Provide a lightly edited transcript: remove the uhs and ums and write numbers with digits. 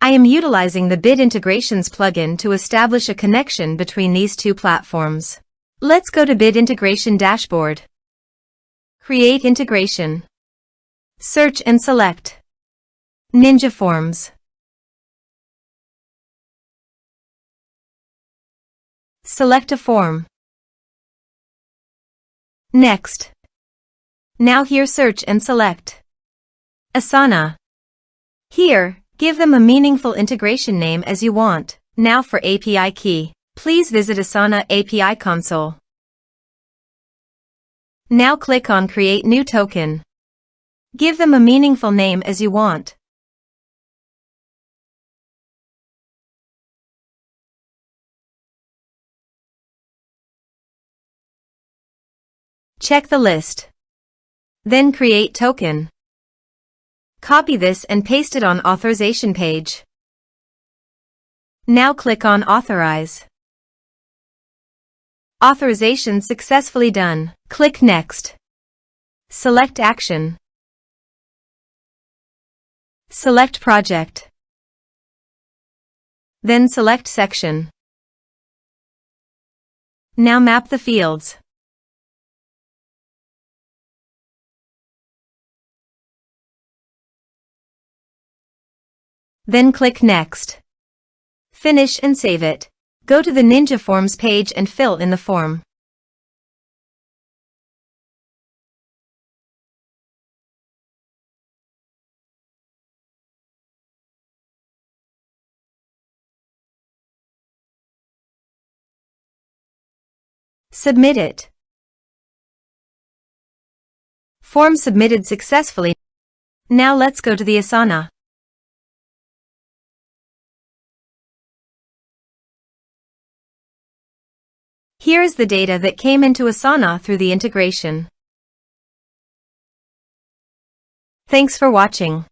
I am utilizing the Bit Integrations plugin to establish a connection between these two platforms. Let's go to Bit Integration Dashboard. Create integration. Search and select Ninja Forms. Select a form. Next. Now here search and select Asana. Here, give them a meaningful integration name as you want. Now for API key. Please visit Asana API console. Now click on Create New Token. Give them a meaningful name as you want. Check the list. Then create token. Copy this and paste it on authorization page. Now click on Authorize. Authorization successfully done. Click Next. Select Action. Select Project. Then select Section. Now map the fields. Then click Next. Finish and save it. Go to the Ninja Forms page and fill in the form. Submit it. Form submitted successfully. Now let's go to the Asana. Here is the data that came into Asana through the integration. Thanks for watching.